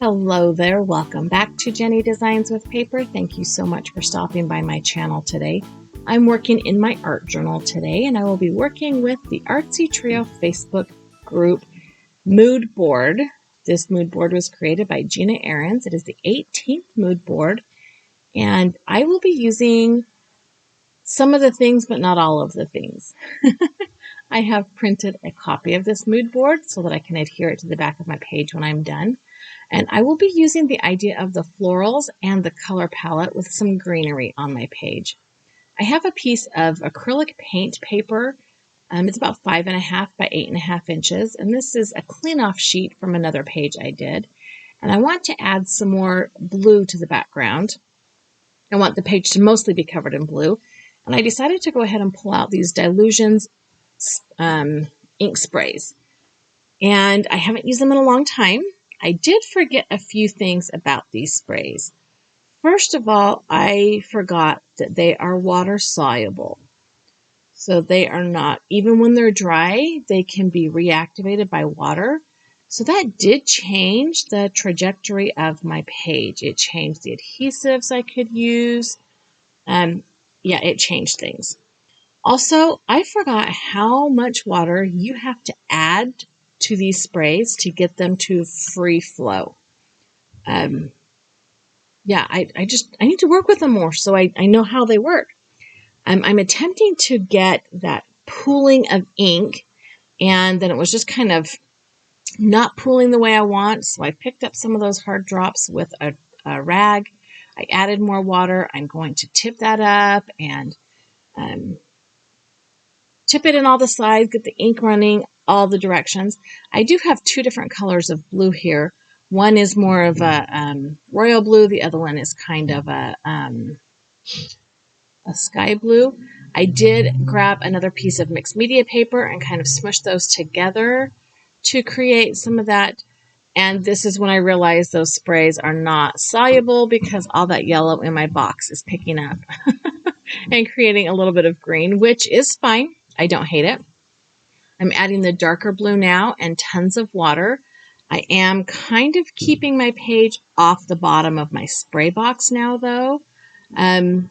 Hello there, welcome back to Jennie Designs with Paper. Thank you so much for stopping by my channel today. I'm working in my art journal today, and I will be working with the Artsy Trio Facebook group mood board. This mood board was created by Gina Ahrens. It is the 18th mood board, and I will be using some of the things, but not all of the things. I have printed a copy of this mood board so that I can adhere it to the back of my page when I'm done. And I will be using the idea of the florals and the color palette with some greenery on my page. I have a piece of acrylic paint paper. It's about 5.5 by 8.5 inches. And this is a clean off sheet from another page I did. And I want to add some more blue to the background. I want the page to mostly be covered in blue. And I decided to go ahead and pull out these Dilutions ink sprays. And I haven't used them in a long time. I did forget a few things about these sprays. First of all, I forgot that they are water soluble. So they are not, even when they're dry, they can be reactivated by water. So that did change the trajectory of my page. It changed the adhesives I could use. Yeah, it changed things. Also, I forgot how much water you have to add to these sprays to get them to free flow. Yeah, I need to work with them more so I know how they work. I'm attempting to get that pooling of ink, and then it was just kind of not pooling the way I want. So I picked up some of those hard drops with a rag. I added more water. I'm going to tip that up and tip it in all the sides, get the ink running all the directions. I do have two different colors of blue here. One is more of a royal blue. The other one is kind of a sky blue. I did grab another piece of mixed media paper and kind of smush those together to create some of that. And this is when I realized those sprays are not soluble because all that yellow in my box is picking up and creating a little bit of green, which is fine. I don't hate it. I'm adding the darker blue now and tons of water. I am kind of keeping my page off the bottom of my spray box now, though. I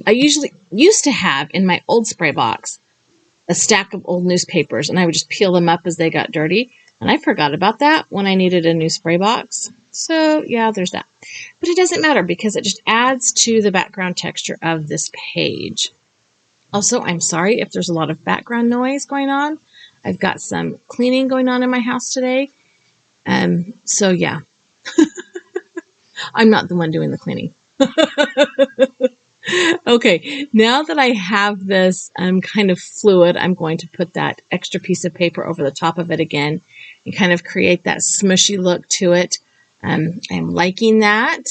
usually used to have in my old spray box a stack of old newspapers, and I would just peel them up as they got dirty. And I forgot about that when I needed a new spray box. So, yeah, there's that. But it doesn't matter because it just adds to the background texture of this page. Also, I'm sorry if there's a lot of background noise going on. I've got some cleaning going on in my house today. So, yeah. I'm not the one doing the cleaning. Okay, now that I have this kind of fluid, I'm going to put that extra piece of paper over the top of it again and kind of create that smushy look to it. I'm liking that.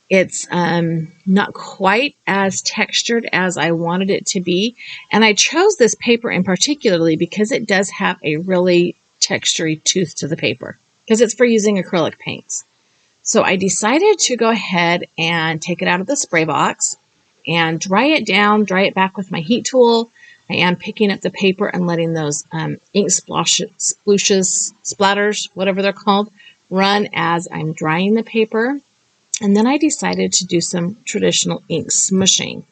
It's not quite as textured as I wanted it to be. And I chose this paper in particularly because it does have a really textury tooth to the paper because it's for using acrylic paints. So I decided to go ahead and take it out of the spray box and dry it down, dry it back with my heat tool. I am picking up the paper and letting those ink splatters, whatever they're called, run as I'm drying the paper. And then I decided to do some traditional ink smushing.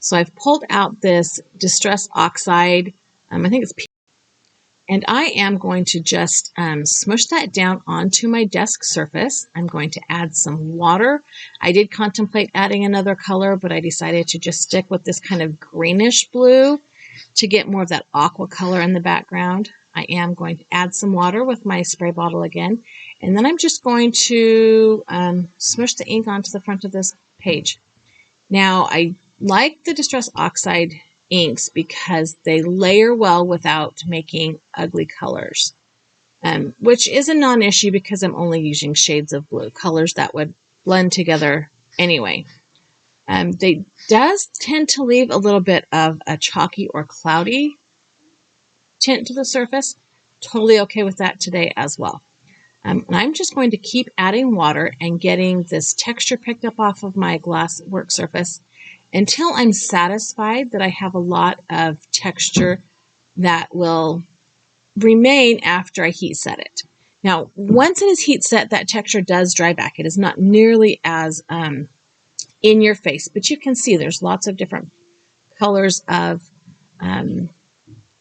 So I've pulled out this Distress Oxide, I think it's P, and I am going to just smush that down onto my desk surface. I'm going to add some water. I did contemplate adding another color, but I decided to just stick with this kind of greenish blue to get more of that aqua color in the background. I am going to add some water with my spray bottle again. And then I'm just going to smush the ink onto the front of this page. Now, I like the Distress Oxide inks because they layer well without making ugly colors, which is a non-issue because I'm only using shades of blue, colors that would blend together anyway. They does tend to leave a little bit of a chalky or cloudy tint to the surface. Totally okay with that today as well. And I'm just going to keep adding water and getting this texture picked up off of my glass work surface until I'm satisfied that I have a lot of texture that will remain after I heat set it. Now, once it is heat set, that texture does dry back. It is not nearly as in your face, but you can see there's lots of different colors of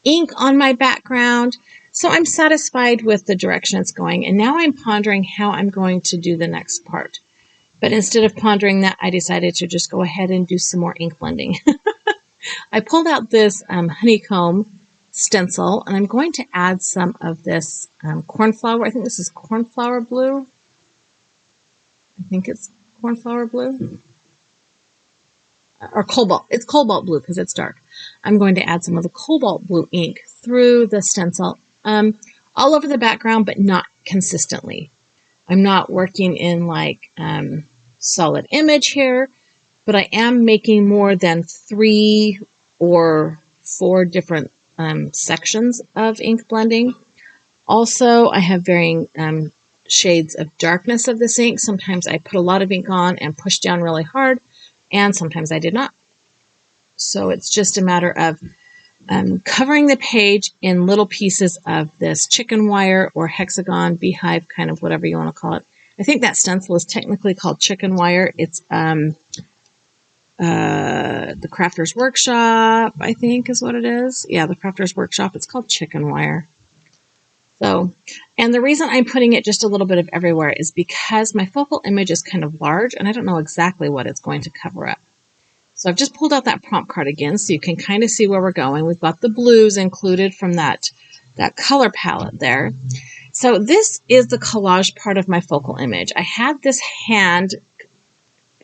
ink on my background. So I'm satisfied with the direction it's going. And now I'm pondering how I'm going to do the next part. But instead of pondering that, I decided to just go ahead and do some more ink blending. I pulled out this honeycomb stencil, and I'm going to add some of this cornflower. I think this is cornflower blue. I think it's cornflower blue. Or cobalt. It's cobalt blue because it's dark. I'm going to add some of the cobalt blue ink through the stencil all over the background, but not consistently. I'm not working in like solid image here, but I am making more than 3 or 4 different sections of ink blending. Also, I have varying shades of darkness of this ink. Sometimes I put a lot of ink on and push down really hard, and sometimes I did not. So it's just a matter of covering the page in little pieces of this chicken wire or hexagon, beehive, kind of whatever you want to call it. I think that stencil is technically called chicken wire. It's the Crafter's Workshop, I think is what it is. Yeah, the Crafter's Workshop. It's called chicken wire. So, and the reason I'm putting it just a little bit of everywhere is because my focal image is kind of large and I don't know exactly what it's going to cover up. So I've just pulled out that prompt card again so you can kind of see where we're going. We've got the blues included from that color palette there. So this is the collage part of my focal image. I had this hand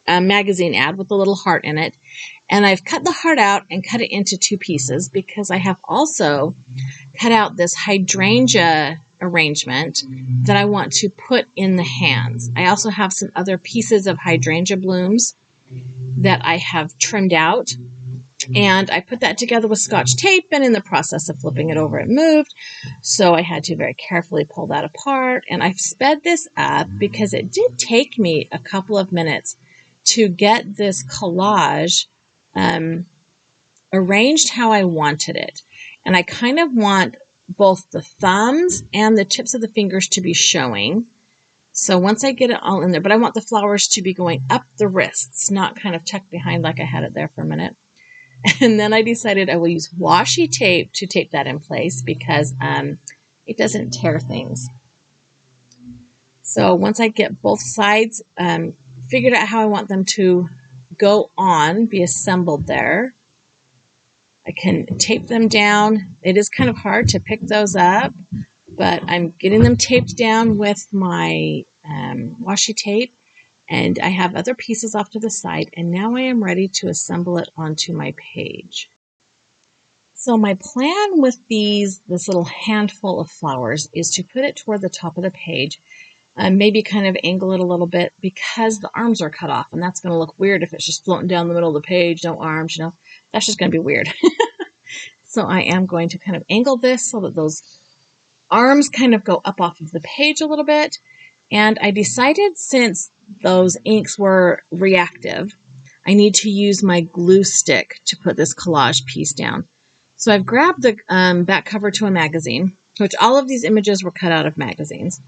magazine ad with a little heart in it, and I've cut the heart out and cut it into 2 pieces because I have also cut out this hydrangea arrangement that I want to put in the hands. I also have some other pieces of hydrangea blooms that I have trimmed out, and I put that together with Scotch tape, and in the process of flipping it over, it moved. So I had to very carefully pull that apart, and I've sped this up because it did take me a couple of minutes to get this collage arranged how I wanted it. And I kind of want both the thumbs and the tips of the fingers to be showing. So once I get it all in there, but I want the flowers to be going up the wrists, not kind of tucked behind like I had it there for a minute. And then I decided I will use washi tape to tape that in place because it doesn't tear things. So once I get both sides figured out how I want them to go on, be assembled there, I can tape them down. It is kind of hard to pick those up, but I'm getting them taped down with my washi tape, and I have other pieces off to the side, and now I am ready to assemble it onto my page. So my plan with this little handful of flowers is to put it toward the top of the page, maybe kind of angle it a little bit because the arms are cut off, and that's going to look weird if it's just floating down the middle of the page, no arms, you know, that's just going to be weird. So I am going to kind of angle this so that those arms kind of go up off of the page a little bit. And I decided since those inks were reactive, I need to use my glue stick to put this collage piece down. So I've grabbed the back cover to a magazine, which all of these images were cut out of magazines.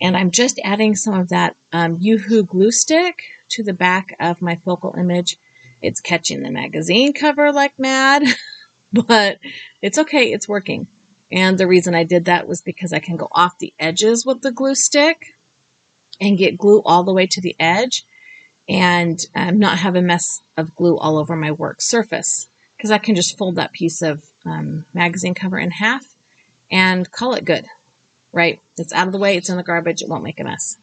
And I'm just adding some of that Yoo-hoo glue stick to the back of my focal image. It's catching the magazine cover like mad, but it's okay, it's working. And the reason I did that was because I can go off the edges with the glue stick and get glue all the way to the edge and not have a mess of glue all over my work surface, because I can just fold that piece of magazine cover in half and call it good, right? It's out of the way, it's in the garbage, it won't make a mess.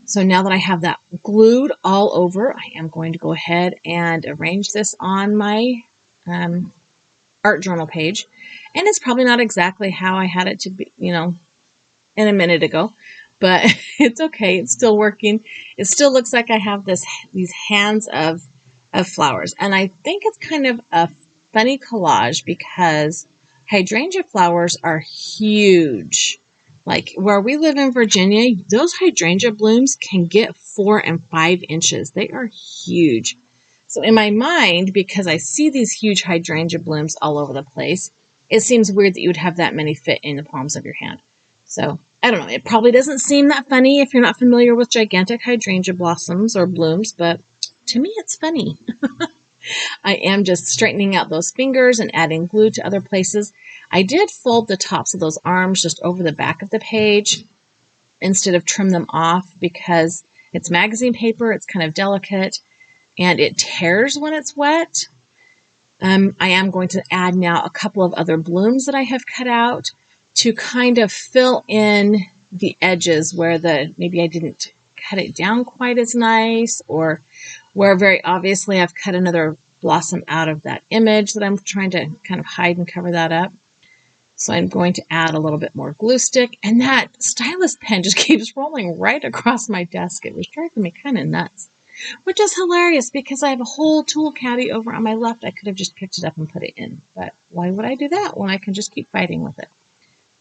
So now that I have that glued all over, I am going to go ahead and arrange this on my art journal page. And it's probably not exactly how I had it to be, you know, in a minute ago, but it's okay. It's still working. It still looks like I have these hands of flowers. And I think it's kind of a funny collage because hydrangea flowers are huge. Like where we live in Virginia, those hydrangea blooms can get 4 and 5 inches. They are huge. So in my mind, because I see these huge hydrangea blooms all over the place, it seems weird that you would have that many fit in the palms of your hand. So I don't know, it probably doesn't seem that funny if you're not familiar with gigantic hydrangea blossoms or blooms, but to me it's funny. I am just straightening out those fingers and adding glue to other places. I did fold the tops of those arms just over the back of the page instead of trim them off because it's magazine paper, it's kind of delicate, and it tears when it's wet. I am going to add now a couple of other blooms that I have cut out to kind of fill in the edges where maybe I didn't cut it down quite as nice, or where very obviously I've cut another blossom out of that image that I'm trying to kind of hide and cover that up. So I'm going to add a little bit more glue stick, and that stylus pen just keeps rolling right across my desk. It was driving me kind of nuts, which is hilarious because I have a whole tool caddy over on my left. I could have just picked it up and put it in, but why would I do that when I can just keep fighting with it?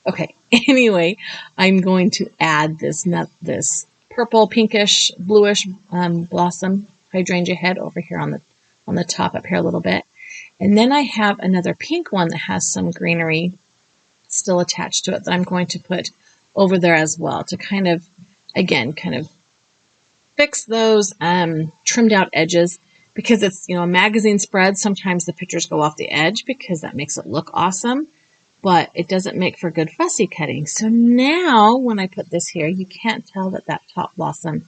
Okay, anyway, I'm going to add this purple, pinkish, bluish blossom hydrangea head over here on the top up here a little bit. And then I have another pink one that has some greenery still attached to it that I'm going to put over there as well to kind of fix those trimmed out edges, because it's, a magazine spread. Sometimes the pictures go off the edge because that makes it look awesome, but it doesn't make for good fussy cutting. So now when I put this here, you can't tell that top blossom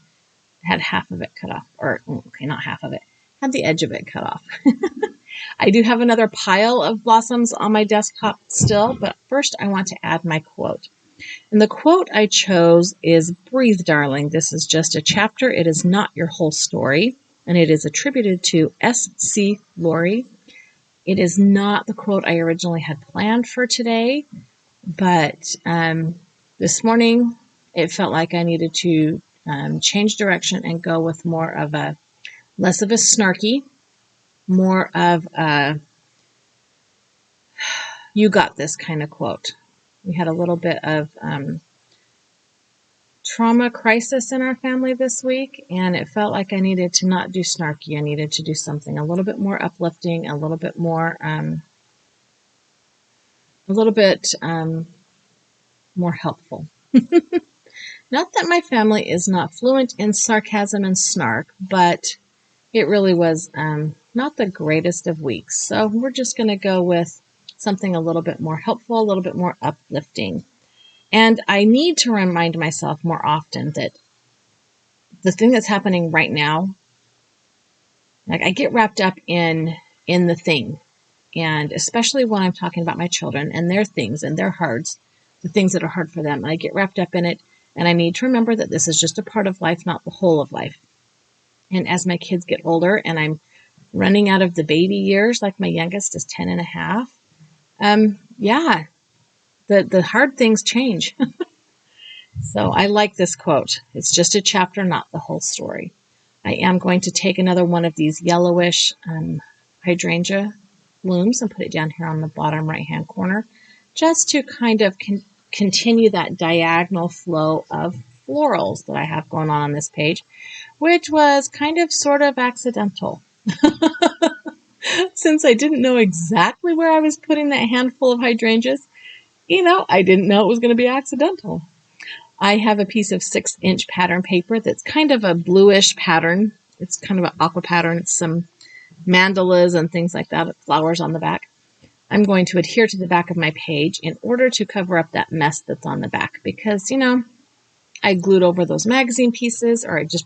had half of it cut off, or okay, not half of it, had the edge of it cut off. I do have another pile of blossoms on my desktop still, but first I want to add my quote. And the quote I chose is, "Breathe, darling. This is just a chapter. It is not your whole story." And it is attributed to S.C. Laurie. It is not the quote I originally had planned for today, but this morning it felt like I needed to change direction and go with less of a snarky, more of a "you got this" kind of quote. We had a little bit of trauma crisis in our family this week, and it felt like I needed to not do snarky. I needed to do something a little bit more uplifting, a little bit more more helpful. Not that my family is not fluent in sarcasm and snark, but it really was not the greatest of weeks. So we're just going to go with something a little bit more helpful, a little bit more uplifting. And I need to remind myself more often that the thing that's happening right now, like, I get wrapped up in the thing. And especially when I'm talking about my children and their things and their hards, the things that are hard for them, I get wrapped up in it. And I need to remember that this is just a part of life, not the whole of life. And as my kids get older and I'm running out of the baby years, like my youngest is 10 and a half, the hard things change. So I like this quote. It's just a chapter, not the whole story. I am going to take another one of these yellowish hydrangea blooms and put it down here on the bottom right-hand corner, just to kind of continue that diagonal flow of florals that I have going on this page, which was kind of sort of accidental. Since I didn't know exactly where I was putting that handful of hydrangeas, I didn't know it was going to be accidental. I have a piece of 6-inch pattern paper that's kind of a bluish pattern. It's kind of an aqua pattern. It's some mandalas and things like that, flowers on the back. I'm going to adhere to the back of my page in order to cover up that mess that's on the back because, I glued over those magazine pieces, or I just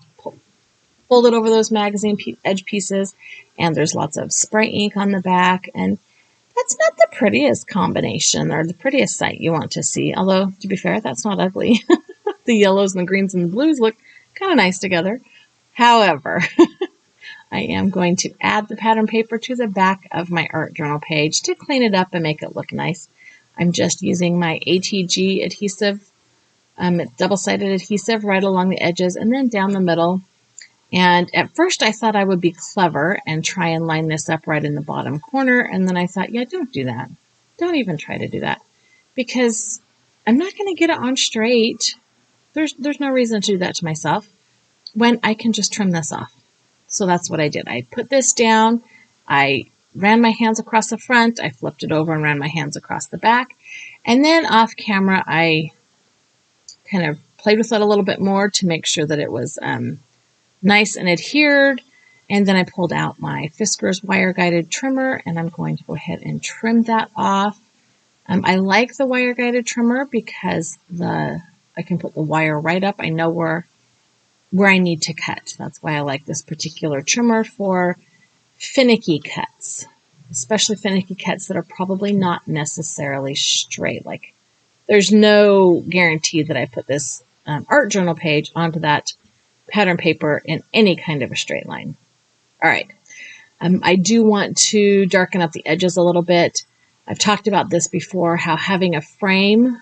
folded over those magazine edge pieces, and there's lots of spray ink on the back, and that's not the prettiest combination or the prettiest sight you want to see. Although, to be fair, that's not ugly. The yellows and the greens and the blues look kind of nice together. However, I am going to add the pattern paper to the back of my art journal page to clean it up and make it look nice. I'm just using my ATG adhesive, double-sided adhesive right along the edges and then down the middle. And at first I thought I would be clever and try and line this up right in the bottom corner. And then I thought, don't do that. Don't even try to do that, because I'm not going to get it on straight. There's no reason to do that to myself when I can just trim this off. So that's what I did. I put this down. I ran my hands across the front. I flipped it over and ran my hands across the back. And then off camera, I kind of played with it a little bit more to make sure that it was nice and adhered. And then I pulled out my Fiskars wire guided trimmer, and I'm going to go ahead and trim that off. I like the wire guided trimmer because I can put the wire right up. I know where I need to cut. That's why I like this particular trimmer for finicky cuts, especially finicky cuts that are probably not necessarily straight. Like, there's no guarantee that I put this art journal page onto that pattern paper in any kind of a straight line. All right. I do want to darken up the edges a little bit. I've talked about this before, how having a frame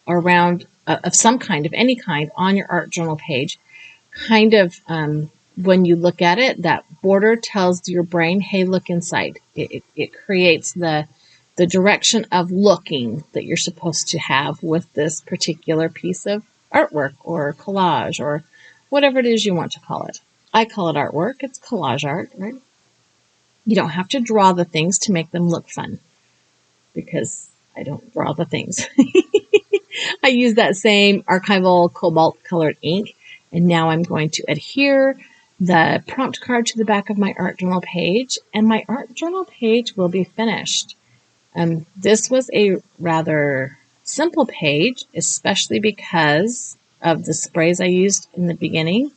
around of some kind, of any kind, on your art journal page, kind of, when you look at it, that border tells your brain, hey, look inside. It creates the direction of looking that you're supposed to have with this particular piece of artwork or collage or whatever it is you want to call it. I call it artwork. It's collage art, right? You don't have to draw the things to make them look fun, because I don't draw the things. I use that same archival cobalt colored ink, and now I'm going to adhere the prompt card to the back of my art journal page, and my art journal page will be finished. This was a rather simple page, especially because of the sprays I used in the beginning,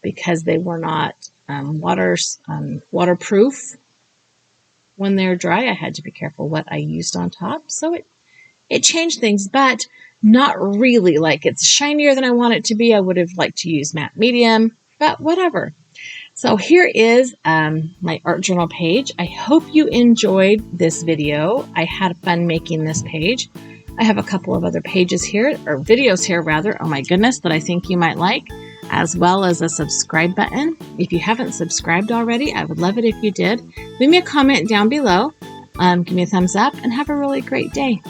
because they were not waterproof. When they're dry, I had to be careful what I used on top. So it changed things, but not really. Like, it's shinier than I want it to be. I would have liked to use matte medium, but whatever. So here is my art journal page. I hope you enjoyed this video. I had fun making this page. I have a couple of other pages here, or videos here rather, oh my goodness, that I think you might like, as well as a subscribe button. If you haven't subscribed already, I would love it if you did. Leave me a comment down below, give me a thumbs up, and have a really great day.